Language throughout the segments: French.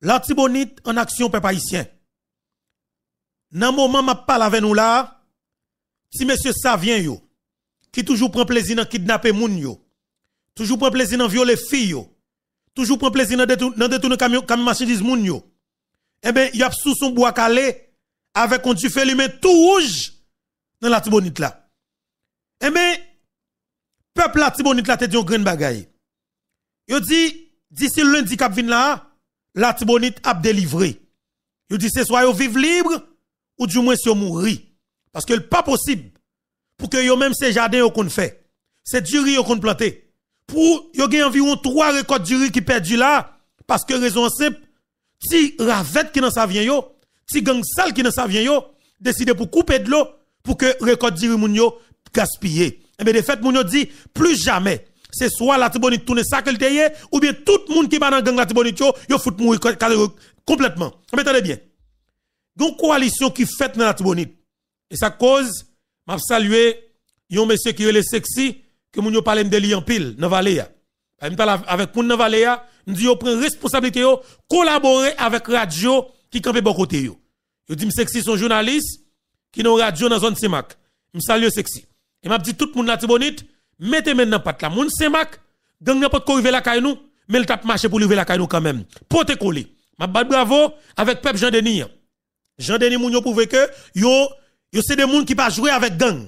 La Tibonite en action, peuple haïtien. Dans le moment, je parle avec nous là, si monsieur Savien yo, qui toujours prend plaisir dans kidnapper moun yo, toujours prend plaisir dans violer filles yo, toujours prend plaisir dans détourner camion marchandise moun yo, eh ben, y a sous son bois calé, avec un du lumin tout rouge, dans la Tibonite là. Eh ben, peuple la Tibonite là te dit un grand bagaille. Yo dit, d'ici le lundi k'ap vin là, la Tibonite a délivré. Yo dit, c'est soit yo vive libre, ou du moins si yo mourir. Parce que c'est pas possible, pour que yo même ces jardins yo qu'on fait. C'est du riz yo qu'on planté. Pour yo gen environ 3 récoltes du riz qui perdu là, parce que raison simple, si ravette qui dans sa vient yo, si gang sale qui dans sa vient yo, décide pour couper de l'eau, pour que récolte du riz moun yo gaspiller. Et bien de fait moun yo dit, plus jamais, c'est soit la Tibonite tourne ça qu'elle teye, ou bien tout le monde qui va dans gang la Tibonite yo fout mourir complètement. Mais attendez bien. Gon coalition qui fait dans la Tibonite. Et ça cause, m'a salué yon monsieur qui est le sexy, que moun yo parle de li en pile, dans vallée. Avec moun dans vallée, nous yo prend responsabilité yo, collaborer avec radio qui campe bon côté yo. Yo dit sexy son journaliste qui dans radio dans zone Semak. Me salue sexy. Et m'a dit tout moun la Tibonite, mettez maintenant patte la moun Semak, gang n'a pas de river la caille nous, mais le tape marché pour lever la caille nous quand même. Pote collé. M'a bat bravo avec Pep Jean-Denis. Jean-Denis moun yo prouvé que yo c'est des moun qui pas jouer avec gang.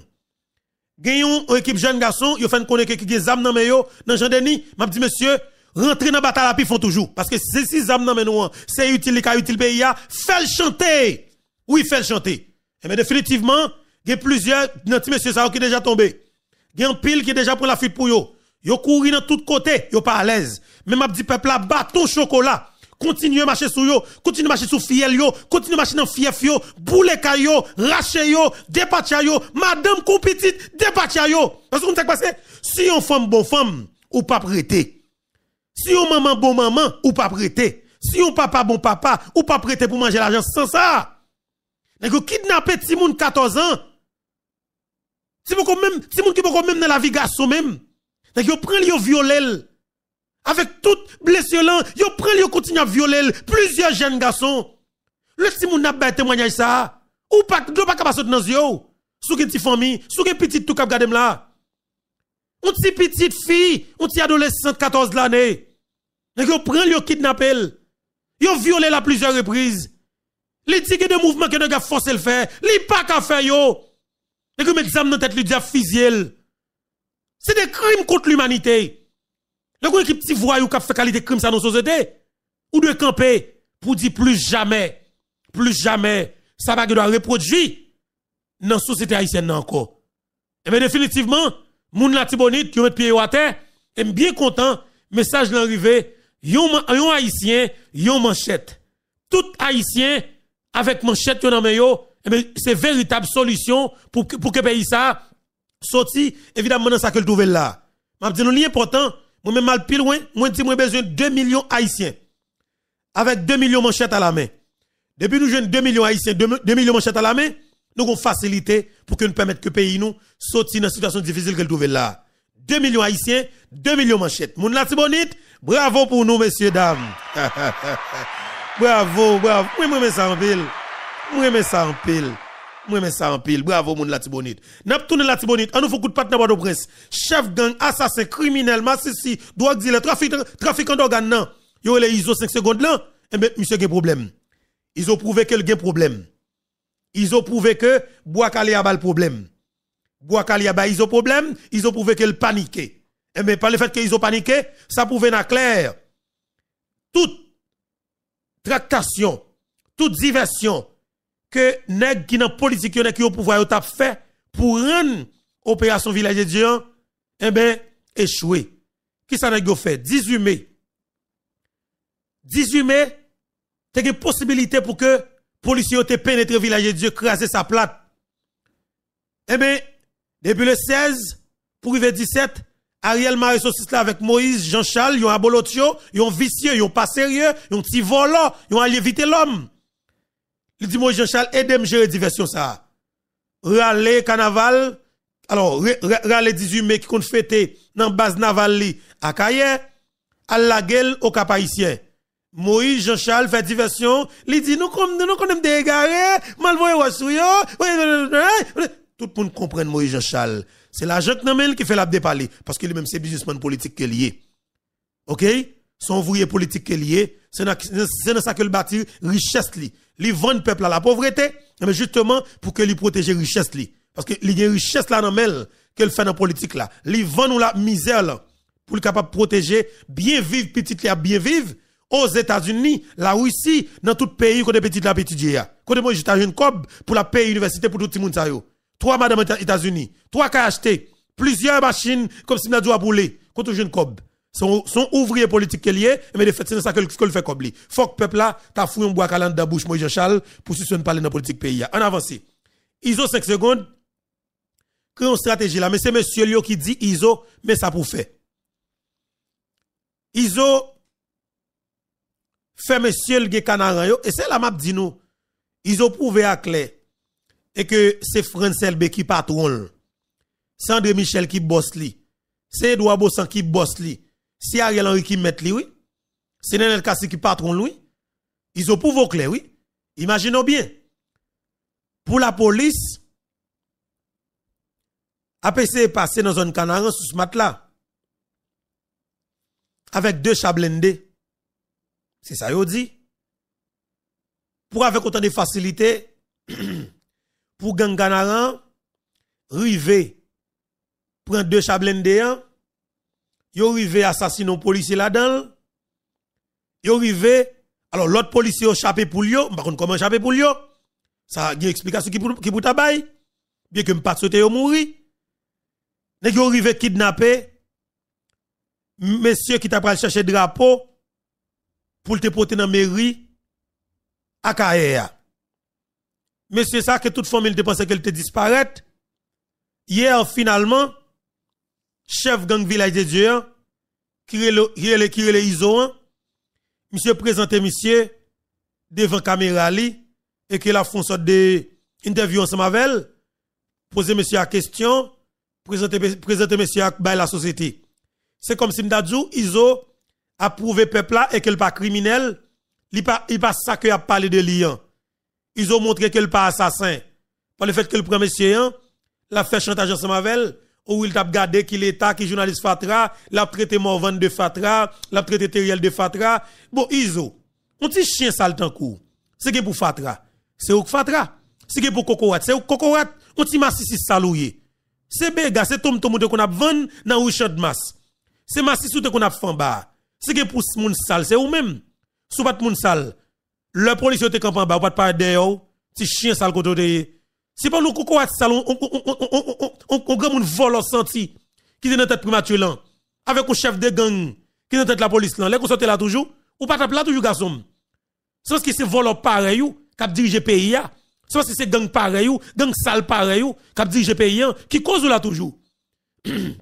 Gayon équipe jeune garçon, yo fait connaître qui gen zam nan men yo, dans Jean-Denis, m'a dit monsieur, rentrer dans bataille puis font toujours parce que c'est si zam nan men nou, c'est utile ka utile pays a, fait chanter. Oui, fait chanter. Et mais définitivement, il y a plusieurs nanti monsieur ça qui déjà tombé. Il y a un pile qui déjà prend la fuite pour yo. Yo couri dans tout côté, yo pas à l'aise. Mais m'a dit peuple là bâton chocolat. Continuez marcher sur yo, continuez marcher sur fiel yo, continuez marcher dans fief yo, boule kayo, rache yo, dépacha yo, madame compétite, dépacha yo. Parce que on passé, si on femme bon femme, ou pas prêter. Si on maman bon maman, ou pas prêter. Si on papa bon papa, ou pas prêter pour manger l'argent sans ça. Nèg yo kidnapper ti moun 14 ans. Si moun qui beaucoup même dans la vie garçon même. Nèg yo prend yo violer. Avec toute blessure là, yo prend yo continue à violer plusieurs jeunes garçons. Le si moun n'a pas témoignage ça, ou pas capable dans yo. Sou gen ti famille, sou gen petite tout cap gade là. On ti petite fille, on ti adolescente 14 l'année. Nèg yo prend yo kidnapper. Yo violé la plusieurs reprises. Les tigres de mouvement que nèg a forcé le faire, li pas ka faire yo. Nèg yo met examen dans tête li dia fisiel. C'est des crimes contre l'humanité. Le gros équipe petit voyou qui fait qualité crime ça dans la société, ou de camper pour dire plus jamais, ça va doit reproduire dans la société haïtienne encore. Et bien définitivement, moun la Tibonite qui met pied à terre, et bien content, message l'arrivée, yon haïtien, yon manchette. Tout haïtien avec manchette yon nan yo, et bien c'est véritable solution pour que pays ça sorti évidemment dans ça que le trouver là. M'a dit nous li important. Moi même mal plus loin, moi dit moi besoin de 2 millions haïtiens. Avec 2 millions manchettes à la main. Depuis nous jeunes 2 millions haïtiens, 2 millions manchettes à la main, nous avons facilité pour que nous permettre que le pays nous sortir dans une situation difficile que le trouve là. 2 millions haïtiens, 2 millions manchettes. Moun la Tibonite, bravo pour nous messieurs dames. Bravo. Moi me ça en pile. Moi mais ça en pile. Bravo moun la Tibonite. N'a tourné la Tibonite, on nous faut coup de patte dans Port-au-Prince. Chef gang, assassin, criminel, massissi, drogue dealer, trafiquant d'organes nan. Yo les ISO 5 secondes là, eh ben monsieur gen problème. Ils ont prouvé que le gen problème. Ils ont prouvé que Boakali a bal problème. Boakali a ba ISO problème, ils ont prouvé qu'elle paniqué. Eh ben par le fait qu'ils ont paniqué, ça prouve na clair. Toute tractation, toute diversion que nèg qui dans politique yo qui au pouvoir yo t'a fait pour rendre opération village de Dieu eh ben échoué. Qui ça nèg yo fait 18 mai t'as une possibilité pour que policiers te pénétrer village de Dieu craser sa plate. Eh ben depuis le 16 pour arriver 17 Ariel Marie saucisse là avec Moïse Jean-Charles yon abolotio yon vicieux yon pas sérieux yon petit volant yon allé éviter l'homme. Il dit moi Jean-Charles aide-moi gérer diversion ça. Rale carnaval alors rale 18 mai qui compte fêter dans base navale li à Kaye à la gueule au Cap Haïtien. Moïse Jean-Charles fait diversion, il dit nous connaissons des égarés, malvoyé wasouyo, tout le monde comprend Moïse Jean-Charles. C'est l'agent qui fait la déparler parce que lui-même c'est businessman politique qui est lié. OK? Son ouvrier politique qui est lié, c'est dans ça que le bâtir richesse li. Li vend peuple à la pauvreté, mais justement pour que lui protéger richesse li. Parce que il y a richesse là dans mel qu'elle fait dans politique là. Li vend nous la misère là pour le capable protéger bien vivre petit li a bien vivre. Aux États-Unis, la Russie, dans tout pays, côté petit la étudier. Côté moi, j'étais une cob pour la payer université pour tout le monde. 3 madame États-Unis, 3 qui acheté, plusieurs machines comme si nous avons boulé. Côté jeune cob. Son ouvrier politique qui est lié, mais de fait, c'est ça que le fait comme lui. Faut que le peuple là, t'as fouillé un bois calante dans bouche, Moïse Jean-Charles, pour si on parle dans la politique pays. En avance. ISO 5 secondes. Créons une stratégie là, mais c'est monsieur Lio qui dit ISO, mais ça pour faire. ISO, fait monsieur le canaran yo et c'est la map dit nous ils ont prouvé à clair et que c'est Francel B qui patron c'est André Michel qui boss li c'est Edouard Bossan qui boss li c'est Ariel Henry qui met li oui c'est Nenel Kassi qui patron lui ils ont prouvé clair oui imaginons bien pour la police APC est passé dans zone canaran sous ce matelas avec 2 chats blindés. C'est ça, yo dit. Pour avec autant de facilité, pour gang Canaran, river, prendre 2 chats blindés, yo river assassiner un policier là-dedans, yo river, alors l'autre policier a échappé pour lui, par contre comment échappé pour lui, ça a une explication qui pour tabaye, bien que m'pas sauter yo mourir. Nèg yo river kidnapper, monsieur qui t'a pral chercher drapeau, pour te porter dans la mairie à Kaea. Mais c'est ça que toute famille te pensait qu'elle te disparaît. Hier, finalement, chef gang village de Dieu, qui est le ISO, monsieur présenté monsieur devant caméra li, et qu'il a fait une sorte d'interview ensemble avec elle, poser monsieur la question, présenter monsieur à la société. C'est comme si m'dadjou ISO a prouvé peuple là et qu'elle pas criminel, il pas ça que a parlé de lion. Ils ont montré qu'elle pas assassin. Par le fait que le premier monsieur l'a fait chantage ensemble avec elle, où il t'a gardé qu'il l'état qui journaliste Fatra, l'a traité Morvan de Fatra, l'a traité Teriel de Fatra. Bon Iso, on dit chien sale tant coup. C'est que pour Fatra, c'est ou Fatra. C'est que pour Cocorat, c'est ou Cocorat, on dit massissi salouye. C'est béga, c'est tom qu'on a vend dans Richard Mas. C'est massissi qu'on a fait bas. C'est que pour moun sale, c'est ou même. Sou pas moun sale. Le policier te camp en bas, ou pas de parler d'ailleurs, si chien sale côté. Si pas nous coco sale, on grand moun vol senti qui est dans tête primature là. Avec un chef de gang qui est dans tête la police là, les qu'on sorte là toujours, ou pas tape là toujours garçon. C'est parce que c'est vol pareil ou qui dirige pays là. C'est parce que c'est gang pareil ou gang sale pareil ou qui dirige pays qui cause là toujours.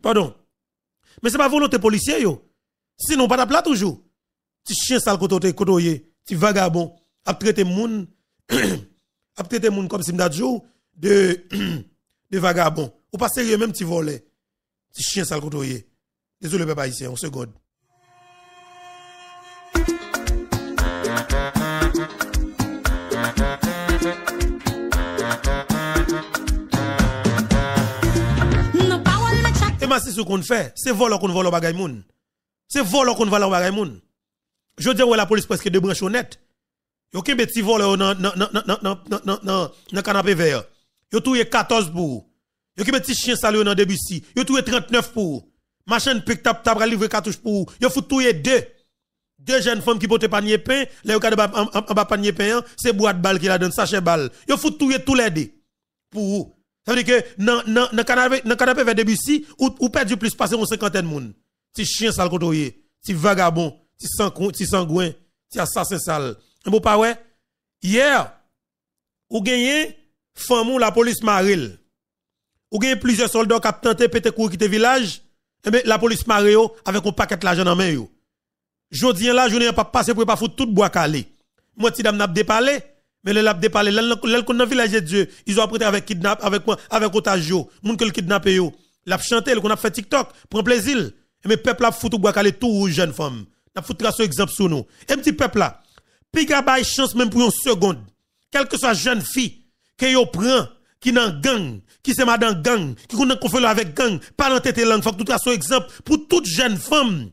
Pardon. Mais c'est pas volonté policier yo. Sinon, pas là toujours. Si chien sale kotoye, si vagabond, a traité moun, a traité moun comme si m'dadjou de vagabond. Ou pas sérieux même si volé. Si chien sale kotoye. Désolé, papa ici, on seconde. Et ma c'est ce qu'on fait, c'est voler qu'on vole au bagay moun. C'est voler qu'on vole au bagay moun. Je dis ouais la police presque de branche honnête. Yo kembe ti vole dans canapé vert. Yo touye 14 pour. Yo kembe ti chien sale dans Debussy. Yo touye 39 pour. Machin pick tap tap livrer cartouche pour. Yo fout touye 2 jeunes femmes qui portent panier pain, les yo kade en bas panier pain, c'est boîte balle qui la donne sachet balle. Yo fout touye tous les deux. Pour ça veut dire que dans canapé vers Debussy ou perdu plus passer une cinquantaine de monde. Si chien sale kotoye, si vagabond, si sangouin, si assassin sale. Bon pas ouais. Hier, ou gagné femme la police maril. Ou gagné plusieurs soldats qui ont tenté péter courir quitter village, et bien la police maril avec un paquet l'argent dans main yo. Jodi là journée pas passer pour pas foutre tout bois calé. Moi ti dame n'a déparlé, mais le l'a déparlé l'el qu'on dans village de Dieu, ils ont apprêté avec kidnap avec otage yo, moun que le kidnappé yo. L'a chanté qu'on a fait TikTok, prend plaisir. Mais peuple a foutu bois calé tout jeune femme. n'a foutu tracer exemple sur nous. Un petit peuple là, piga bay chance même pour une seconde. Quelle que soit jeune fille que yo prend qui dans gang, qui c'est madame gang, qui connaît conflit avec gang, pas dans tête langue, faut que tout tracer exemple pour toute jeune femme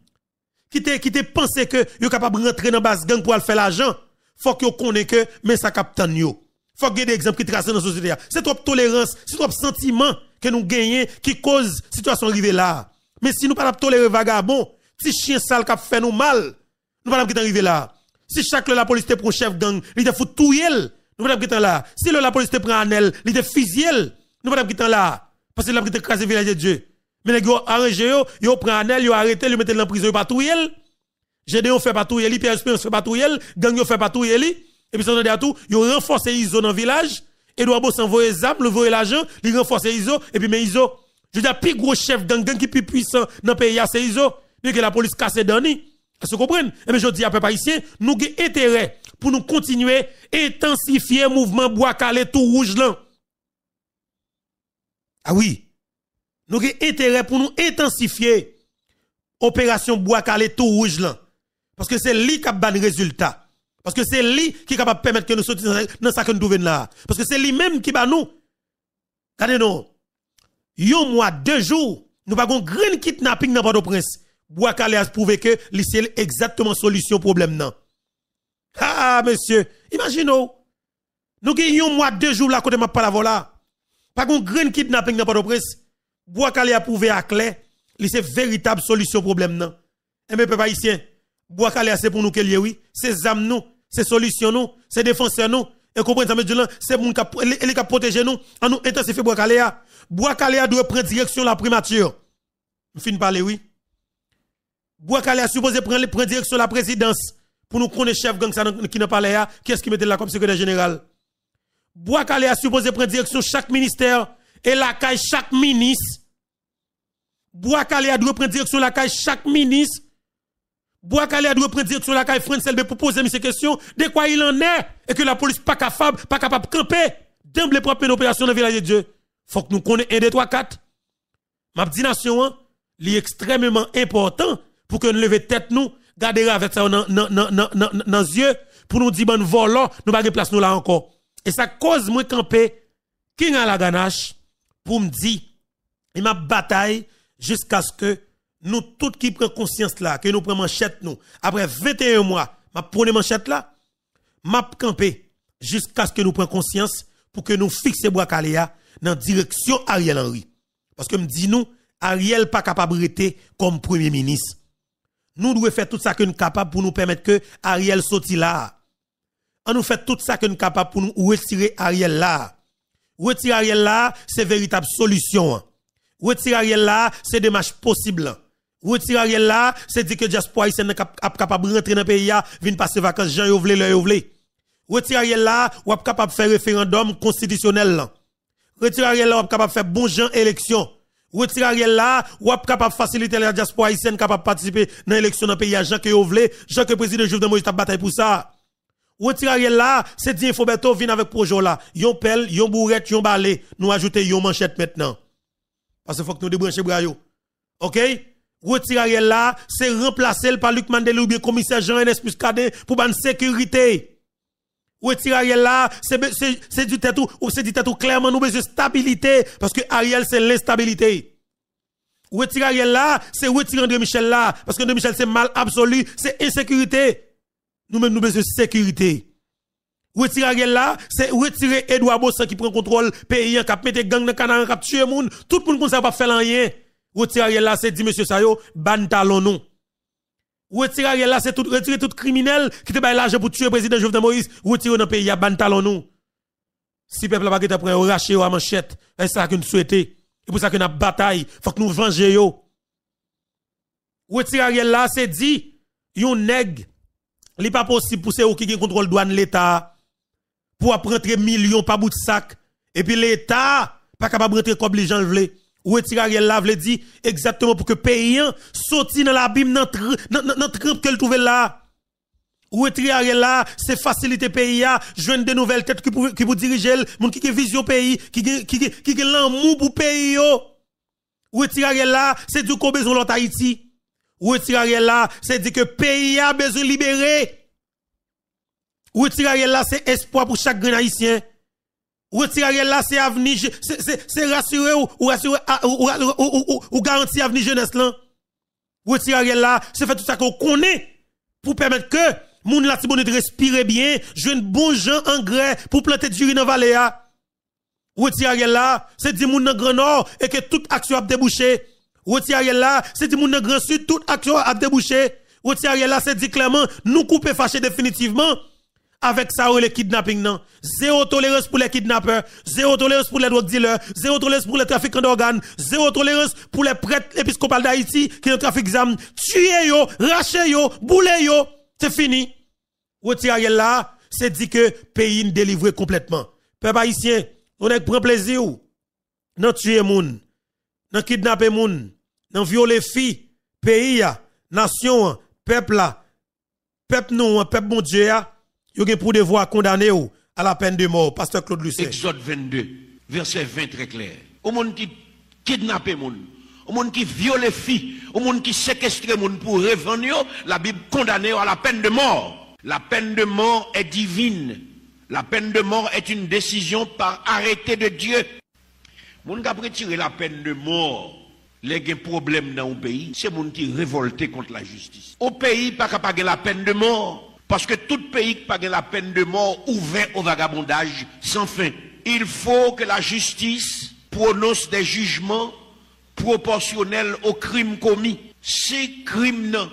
qui te pensé que yo capable rentrer dans base gang pour aller faire l'argent. Faut que yo connaît que mais ça capte yo. Faut que des exemples qui tracent dans la société. C'est trop tolérance, c'est trop sentiment que nous gagnons qui cause situation arrivée là. Mais si nous pas tolérer vagabond, si chien sale qui fait nous mal, nous pas arriver là. Si chaque la police te prend chef gang, il te fout tout yel, nous pas arriver là. Si la police te prend anel, il te fusille, nous pas arriver là. Parce que la police te craser village de Dieu. Mais les gars arrangé yo prend anel, yo arrêté, yo mettre dans prison, yo pas tout yel. Gédéon fait pas tout yel, Pierre Espérance fait pas tout yel, gang yo fait pas tout yel. Et puis, ça à tout, ils ont renforcé ISO dans le village. Edouard Boss envoie les armes, envoie l'argent, ils renforcent ISO. Et puis, mais ISO, je veux dire, plus gros chef gang qui est plus puissant dans le pays, c'est ISO. Mais que la police casse Dani. Est-ce que vous comprenez? Et bien, je dis à peuple haïtien, nous avons intérêt pour nous continuer à intensifier le mouvement Bois Calais tout rouge là. Ah oui. Nous avons intérêt pour nous intensifier l'opération Bois Calais tout rouge là. Parce que c'est lui qui a ban résultat. Parce que c'est lui qui est capable de permettre que nous sortions dans ça que nous trouvons là. Parce que c'est lui-même qui bat nous. Regardez-nous. Yon mois, 2 jours, nous avons un grand kidnapping dans Port-au-Prince. Bois Calais a prouvé que c'est exactement solution au problème non. Ah, monsieur, imaginez-vous. Nous avons un mois, 2 jours là, côté ma pas la voilà. Pas un grand kidnapping dans Port-au-Prince. Bois Calais a prouvé à clair, c'est véritable solution au problème non. Et mes peuple haïtien, Bois Calais c'est pour nous que lié oui, c'est âme nous. C'est solution nous, c'est défenseur nous. Et comprenez ça, monsieur, c'est moun qui protéger nous, en nous intensifier Bois Calais. Bois Calais doit prendre direction la primature. Je finis parler, oui. Bois Calais a supposé prendre direction la présidence pour nous connaître chef gang qui n'a pas là, qui est-ce qui mettait là comme secrétaire général. Bois Calais a supposé prendre direction chaque ministère et la caille chaque ministre. Bois Calais doit prendre direction la caille chaque ministre. Bois Calais doit prendre direction la caille France LB pour poser ces questions de quoi il en est et que la police pas capable de camper d'emblée propre une opération dans le village de Dieu. Faut que nous connaissions 1, 2, 3, 4. Ma petite nation, c'est extrêmement important pour que nous levions tête nous, garder avec ça dans les yeux pour nous dire bon volant, nous pas de place nous là encore. Et ça cause moi camper qui a la ganache pour me dire il m'a bataille jusqu'à ce que nous tous qui prenons conscience là, que nous prenons manchette nous, après 21 mois, ma prenons manchette là, m'a campé jusqu'à ce que nous prenions conscience pour que nous fixions Bois Calais dans direction Ariel Henry. Parce que me dit nous, Ariel pas capable de rester comme premier ministre. Nous devons faire tout ça que nous sommes capables pour nous permettre que Ariel sorte là. On nous fait tout ça que nous sommes capables pour nous retirer Ariel là. Retirer Ariel là, c'est véritable solution. Retirer Ariel là, c'est des marches possibles. Retirer Ariel là, c'est dire que diaspora haïtienne est capable de rentrer dans le pays, venir passer vacances, Jean Yovlé, le Yovlé. Retirer Ariel là, ou est capable de faire référendum constitutionnel. Retirer Ariel là, ou est capable de faire bon gens élection. Retirer Ariel là, ou est capable de faciliter la diaspora haïtienne capable de participer dans l'élection dans le pays, Jean Yovlé, Jean que président Jovenel Moïse a bataille pour ça. Retirer Ariel là, c'est dire Foberto vient avec projet là. Yon pelle, yon bourrette, yon balai, nous ajouter yon manchette maintenant. Parce qu'il faut que nous débranchions brayo. OK? Retirer Ariel là, c'est remplacer par Luc Mandela ou bien commissaire Jean-Ernest Muscadet pour ban sécurité. Retirer Ariel là, c'est du tête ou c'est du tête ou clairement nous besoin de stabilité parce que Ariel c'est l'instabilité. Retirer Ariel là, c'est retirer André Michel là parce que André Michel c'est mal absolu, c'est insécurité. Nous-mêmes nous besoin de sécurité. Retirer Ariel là, c'est retirer Edouard Bossan qui prend contrôle pays qui mettre gang dans canard qui tuer moun, tout le monde comme ça va faire rien. Retirer Ariel là, c'est dit monsieur Sayo, ban talon non. Retirer Ariel là, c'est tout retirer tout criminel qui te baille l'argent pour tuer le président Jovenel Moïse, retirer dans pays ban talon non. Si peuple pas te prend racher à manchette, c'est ça que nous souhaitons. Et pour ça que nous bataille, faut que nous venger yo. Retirer Ariel là, c'est dit yon nèg, li pas possible pour ceux qui contrôle douane l'état pour rentrer millions par bout de sac et puis l'état pas capable de rentrer comme les gens le veulent. Ou retirer Ariel là veut dire exactement pour que paysan sorti dans l'abîme dans trempe qu'elle trouve là. Ou retirer Ariel là, c'est faciliter pays à joindre de nouvelles têtes qui pour diriger monde qui vision pays qui l'amour pour pays yo. Ou retirer Ariel là, c'est du qu'on besoin l'autre Haïti. Retirer Ariel là, c'est dire que le pays a besoin de libérer. Retirer Ariel là, c'est espoir pour chaque grand haïtien. Retirer Ariel là, c'est avenir, c'est rassurer ou garantir avenir jeunesse là. Retirer Ariel là, c'est faire tout ça qu'on connaît pour permettre que moun la tibonite respire bien, jouer un bon gens engrais pour planter du riz dans vallée a. Retirer Ariel là, c'est dire moun dans Grand Nord et que toute action a débouché. Retirer Ariel là, c'est dire moun dans Grand Sud toute action a débouché. Retirer Ariel là, c'est dire clairement nous couper fâché définitivement avec ça ou le kidnapping non. Zéro tolérance pour les kidnappeurs, zéro tolérance pour les drug dealers, zéro tolérance pour les trafiquants d'organes, zéro tolérance pour les prêtres épiscopaux d'Haïti qui ont trafic d'armes. Tuer yo, racher yo, bouler yo, c'est fini. Retirer Ariel là, c'est dit que pays délivré complètement. Peuple haïtien, on est prend plaisir non tuer moun, non kidnapper moun, non violer filles, pays nation, peuple là, peuple nous, peuple bon Dieu yo gen pour devoir condamner ou à la peine de mort. Pasteur Claude Lucet. Exode 22, verset 20 très clair. Au monde qui kidnappe moun, au monde qui viole filles, au monde qui séquestre moun pour revendre, la Bible condamne à la peine de mort. La peine de mort est divine. La peine de mort est une décision par arrêté de Dieu. Moun qui a retiré la peine de mort, les gens problème dans le pays, c'est moun qui révolté contre la justice. Au pays, pas capable de la peine de mort. Parce que tout pays qui pague la peine de mort ouvert au vagabondage sans fin. Il faut que la justice prononce des jugements proportionnels aux crimes commis. Si crime n'a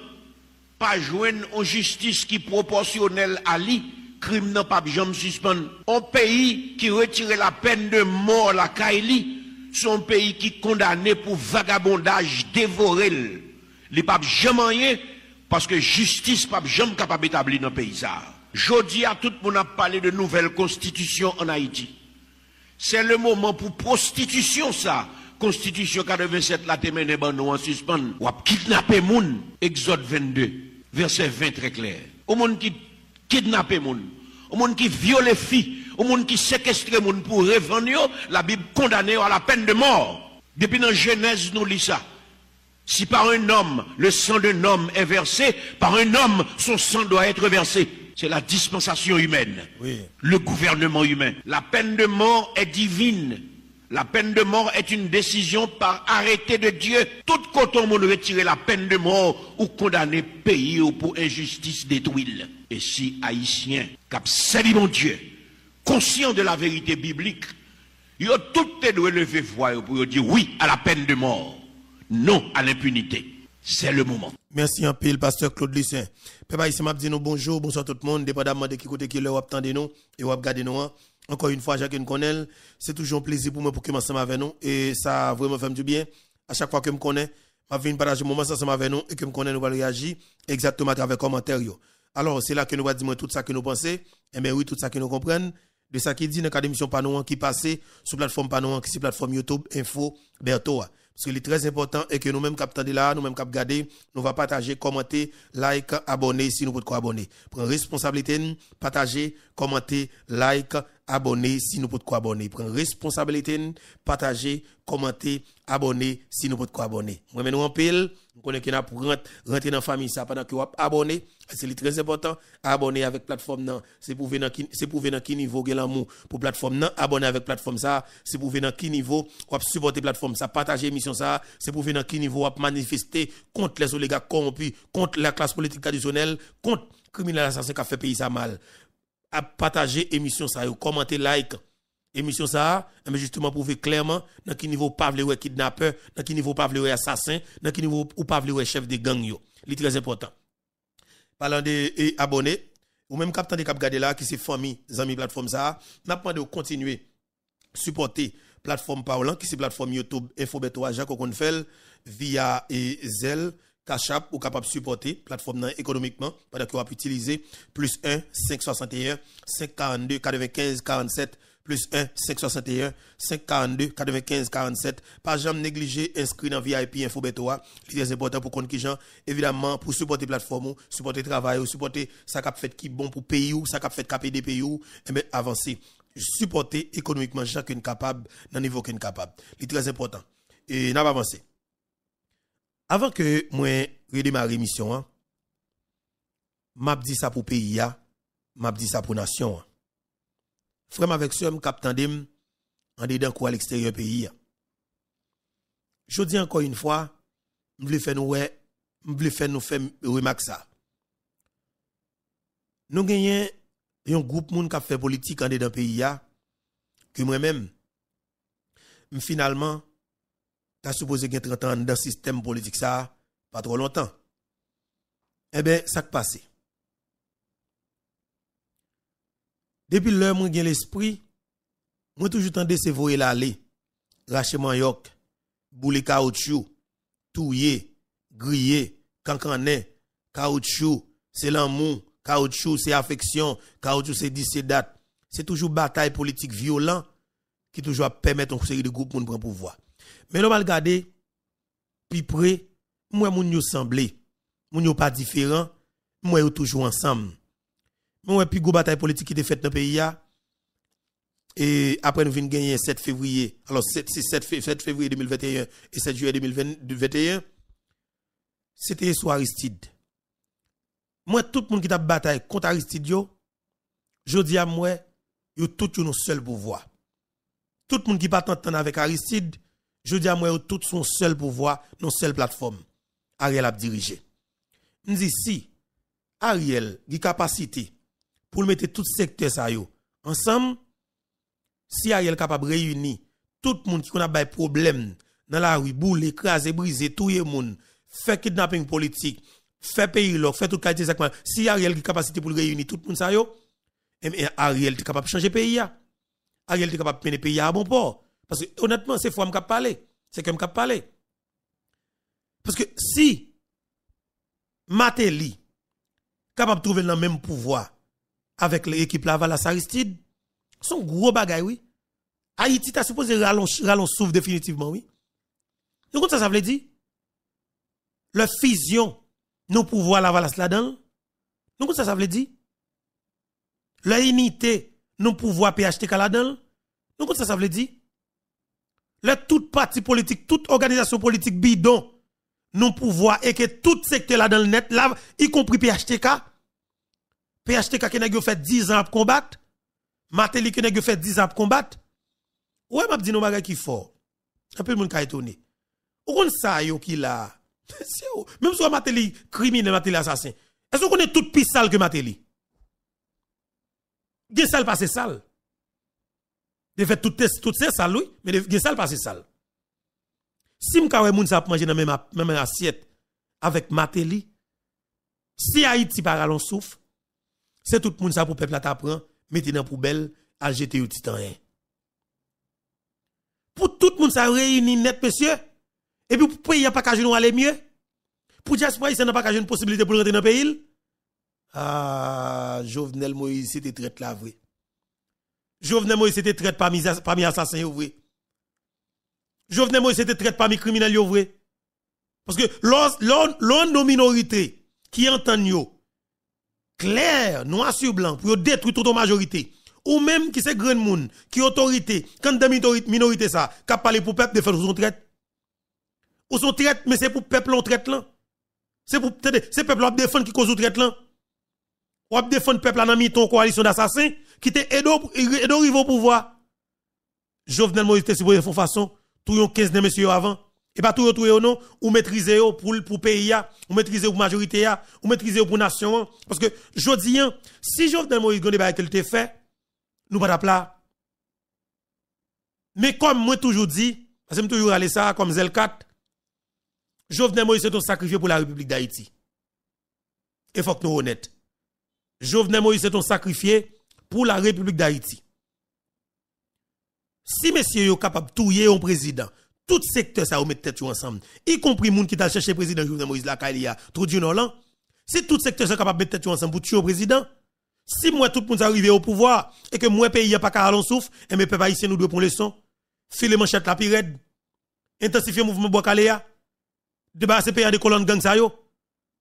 pas joindre en justice qui proportionnelle à lui, crime n'a pas jamais suspendre. Un pays qui retire la peine de mort la Kaili, son pays qui condamné pour vagabondage dévoré. Il pas jamais rien. Parce que justice pas jamais capable d'établir dans le pays ça. Jodi à tout le monde a parlé de nouvelle constitution en Haïti. C'est le moment pour prostitution ça. Constitution 87 la te mène ban nous en suspend. Ou a kidnapper moun. Exode 22 verset 20 très clair. Au monde qui kidnapper moun, au monde qui viole filles, au monde qui séquestre moun pour revendre, la Bible condamne à la peine de mort. Depuis dans Genèse nous lit ça. Si par un homme, le sang d'un homme est versé, par un homme, son sang doit être versé. C'est la dispensation humaine, oui. Le gouvernement humain. La peine de mort est divine. La peine de mort est une décision par arrêté de Dieu. Tout coton on retirer la peine de mort ou condamner pays ou pour injustice détruire. Et si Haïtiens, cap salut mon Dieu, conscient de la vérité biblique, ils ont tout levé voix pour dire oui à la peine de mort. Non à l'impunité. C'est le moment. Merci un peu, pasteur Claude Lucet. Papa, ici, m'a dit nous bonjour, bonsoir tout le monde, dépendamment de qui côté qui leur attendez nous et ou regarder nous. Encore une fois, chacun connaît, c'est toujours un plaisir pour moi pour que ensemble avec nous et ça vraiment fait du bien. À chaque fois que je me connais, je viens partager moment ensemble avec nous et que je me connais, nous allons réagir exactement à travers les commentaires. Alors, c'est là que nous allons dire tout ça que nous pensons, et bien oui, tout ça que nous comprenons, de ça qui dit dans la émission Panouan qui passe sur la plateforme Panouan, qui est la plateforme YouTube, Info, Berto. Parce qu'il est très important et que nous-mêmes, cap de là, nous-mêmes, cap garder, nous va partager, commenter, like, abonner si nous pouvons abonner. Prendre responsabilité, partager, commenter, like, abonner si nous pouvons abonner. Prendre responsabilité, partager, commenter, abonner si nous pouvons abonner. Moi, nous en pile, nous connaissons qu'il pour rentrer dans la famille ça pendant que vous abonnez. C'est très important. Abonner avec plateforme non, c'est pour venir dans qui niveau que l'amour pour plateforme non, abonner avec plateforme ça, c'est pour venir dans qui niveau ou supporter plateforme ça, partager émission ça, c'est pour venir dans qui niveau ou manifester contre les oligarques corrompus, contre la classe politique traditionnelle, contre criminel assassin qui a fait pays ça mal. À partager émission ça, commenter, like émission ça, mais justement prouver clairement dans quel niveau pas vle kidnappeur, dans quel niveau pas vle assassin, dans quel niveau ou pas vle chef de gang yo. C'est très important. Parlant de abonnés, ou même captant de cap garder là qui c'est famille, amis plateforme ça, n'a pas de continuer supporter plateforme Parlant qui c'est plateforme YouTube Infobeto Jacques qu'on fait via Zelle Cachap ou capable supporter plateforme économiquement pendant que vous pouvez utiliser +1 561 542 95 47 +1 561 542 95 47. Pas jamais négliger inscrit dans VIP Infobeto. C'est très important pour qu'on qui gens évidemment pour supporter plateforme, supporter travail, supporter ça cap fait qui bon pour pays ou ça cap fait capé des pays ou et avancer. Supporter économiquement chacun capable dans niveau qu'un capable. C'est très important. Et n'a pas avancé. Avant que moi redémarrer mission hein. M'a dit ça pour pays ya, m'a dit ça pour nation. Frère avec sœur m'k'ap tandem en dedans quoi à l'extérieur pays. Je dis encore une fois, m'vle faire nous faire remarque ça. Nous gagnons un groupe moun qui fait politique en dedans pays ya que moi-même finalement t'as supposé gagner 30 ans dans système politique ça pas trop longtemps. Eh ben ça qui passe. Depuis l'heure moi gen l'esprit, moi toujours tendé se voyer l'aller, racher manioc, boule caoutchouc, touyer, griller, cancanet, caoutchouc, c'est l'amour, caoutchouc c'est affection, caoutchouc c'est dit c'est date. C'est toujours bataille politique violent qui toujours permettre une série de groupes pour prendre pouvoir. Mais l'on va regarder puis près, moi moun yo semblé, moun yo pas différent, moi yo toujours ensemble. Moi puis go bataille politique qui était faite dans le pays et après nous venons gagner 7 février. Alors 7 février 2021 et 7 juillet 2021 c'était sur Aristide. Moi tout le monde qui t'a bataille contre Aristide je dis à moi yo tout un seul pouvoir. Tout le monde qui pas t'entendre avec Aristide, je dis à moi yo tout son seul pouvoir, non seule plateforme. Ariel a dirigé. Nous dit si Ariel a capacité pour mettre tout secteur ça yo ensemble, si Ariel capable de réunir tout le monde qui a des problèmes dans la rue, boule, écraser, briser, tout le monde, faire kidnapping politique, faire pays là, faire tout quartier exactement. Si Ariel a capacité pour réunir tout le monde ça yo, Ariel est capable de changer pays ya. Ariel est capable de mener pays à bon port parce que honnêtement c'est fois m'cap parler, c'est que m'cap parler. Parce que si Matéli capable de trouver le même pouvoir avec l'équipe Laval à Aristide, son gros bagay oui. Haïti t'a supposé rallon souffle définitivement oui. Donc ça veut dire la fusion nos pouvoirs Laval là-dedans. Donc ça veut dire la unité nos pouvoirs PHTK là-dedans. Donc ça veut dire le tout parti politique, toute organisation politique bidon non pouvoir et que tout secteur là dans le net là y compris PHTK qui n'a fait 10 ans pour combattre Matéli qui n'a fait 10 ans pour combattre ouais m'a dit non bagay qui fort un peu le monde ka étonné ou kon ça yo qui là même si Matéli criminel Matéli assassin est-ce qu'on est tout plus sale que Matéli gen sale passé sale de fait tout c'est sale oui mais gen sale passé sale si m'ka wè moun sa manger dans même assiette avec Matéli si Haïti par allon souffle c'est tout le monde ça pour peuple là t'apprend mettez dans poubelle à jeter au titan pour tout le monde ça réunit net monsieur et puis pour pays pas ka joindre aller mieux pour diaspora ça n'a pas ka joindre possibilité pour rentrer dans pays Jovenel Moïse c'était traite la vrai Jovenel Moïse c'était traite parmi assassins vrai Jovenel Moïse c'était traite parmi criminels vrai parce que l'on nos minorités qui entendent yo clair, noir sur blanc, pour détruire toute majorité, ou même qui c'est grand monde, qui autorité, quand de minorité ça, qui parle pour peuple de faire son traite. Ou son traite, mais c'est pour peuple on traite là. C'est pour, c'est peuple qui défend qui cause traite là. Ou défendre peuple dans mi ton coalition d'assassins, qui te aide arriver au pouvoir. Jovenel Moïse te supposé de façon, tout yon 15 de messieurs avant. Et pas tout non, ou maîtriser pour pays, ou maîtriser pour majorité, ou maîtriser pour nation. Parce que, je dis, si Jovenel Moïse Gondé qu'elle te fait, nous pas plat. Mais comme moi toujours dit, parce que je toujours allé ça comme Zel4, Jovenel Moïse c'est un sacrifié pour la République d'Haïti. Et faut que nous honnêtes. Jovenel Moïse c'est un sacrifié pour la République d'Haïti. Si messieurs sont capables de tuer un président, tout secteur ça met tête ensemble, y compris moun qui t'a cherché président Jovenel Moïse la Kailia, trop du Nolan. Si tout secteur ça capable de mettre tête ensemble pour tuer le président, si moi tout le monde arrivé au pouvoir et que moi pays pas qu'à allon souffle, et mes peuple haïtien nous doit prendre leçon, filer manchette la pirade, intensifier mouvement bois Kaléa, débarrasser pays de colonne gang ça yo,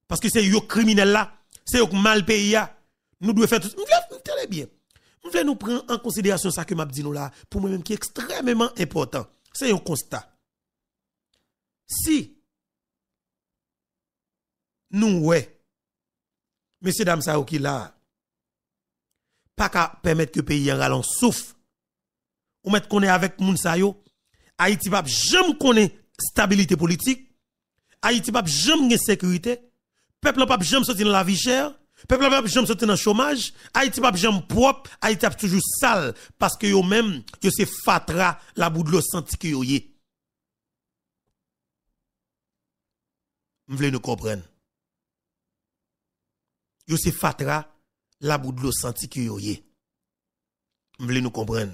parce que c'est yo criminel là, c'est yo mal pays là, nous devons faire tout. Très bien. Nous voulons nous prendre en considération ça que m'a dit nous là pour moi même qui est extrêmement important. C'est un constat. Si nous, ouais, messieurs, dames, ça, qui là, pas qu'à permettre que le pays en ralent souffle. Ou mettre qu'on est avec moun sa yo, Haïti va jamais connaître stabilité politique, Haïti va jamais sécurité, peuple va jamais sortir dans la vie chère, peuple va jamais sortir dans le chômage, Haïti va jamais propre, Haïti va toujours sale parce que yo même yo c'est fatra la bout de l'eau senti que yo yé. M'vle nous comprendre. Yo c'est fatra la bout de l'eau senti que yo yé. M'vle nous comprendre.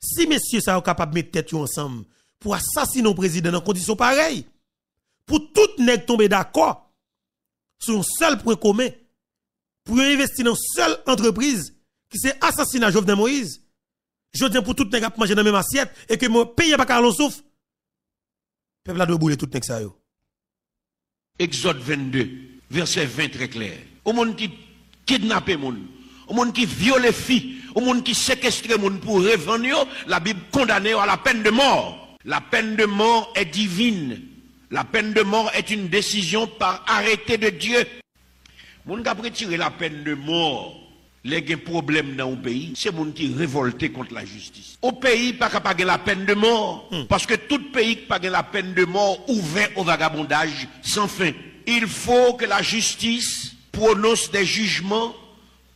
Si messieurs ça sont capables de mettre tête ensemble pour assassiner le président dans conditions pareilles, pour tout nèg tomber d'accord sur un seul point commun, pour investir dans une seule entreprise qui c'est assassinat Jovenel Moïse, je dis pour tout nèg à manger dans la même assiette et que mon pays pas carlon souffle, peuple là doit bouler tout nèg ça yo. Exode 22, verset 20 très clair. Au monde qui kidnappe moun, au monde qui viole filles, au monde qui séquestre moun pour revendre, la Bible condamne à la peine de mort. La peine de mort est divine. La peine de mort est une décision par arrêté de Dieu. Moun qui a retiré la peine de mort, les problèmes dans le pays, c'est moun qui révolté contre la justice. Au pays, pas capable de la peine de mort, parce que tout pays qui pas la peine de mort ouvert au vagabondage sans fin. Il faut que la justice prononce des jugements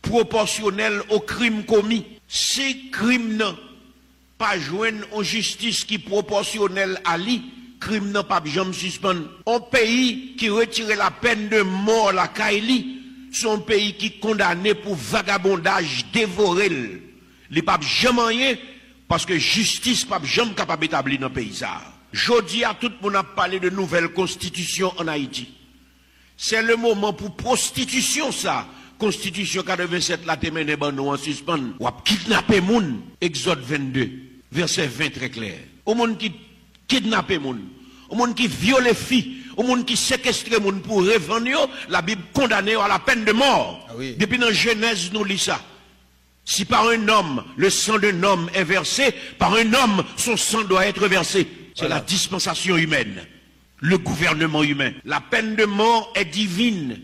proportionnels aux crimes commis. Si crime n'a pas joindre en justice qui proportionnelle à lui, crime n'a pas jamais suspendre. Un pays qui retire la peine de mort la Kaili, son pays qui condamné pour vagabondage dévoré. Il pas jamais rien parce que justice pas jamais capable d'établir dans le pays ça. Jodi à tout le monde a parlé de nouvelle constitution en Haïti. C'est le moment pour prostitution ça. Constitution 87 la te mène ban nou en suspend. Ou ap kidnapper moun. Exode 22, verset 20 très clair. Au monde qui kidnapper moun, au monde qui viole filles, au monde qui séquestre moun pour revendre, la Bible condamne à la peine de mort. Ah oui. Depuis dans Genèse nous lit ça. Si par un homme, le sang d'un homme est versé, par un homme, son sang doit être versé. C'est voilà. La dispensation humaine, le gouvernement humain. La peine de mort est divine.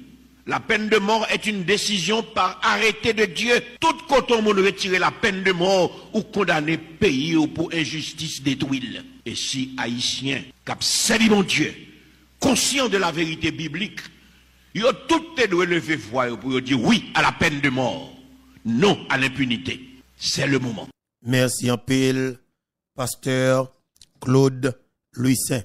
La peine de mort est une décision par arrêté de Dieu. Tout coton monde retirer la peine de mort ou condamner pays ou pour injustice détruite. Et si haïtien, cap salut mon Dieu, conscient de la vérité biblique, ils ont tout doit lever voix pour dire oui à la peine de mort, non à l'impunité. C'est le moment. Merci en pile, pasteur Claude Louis Saint.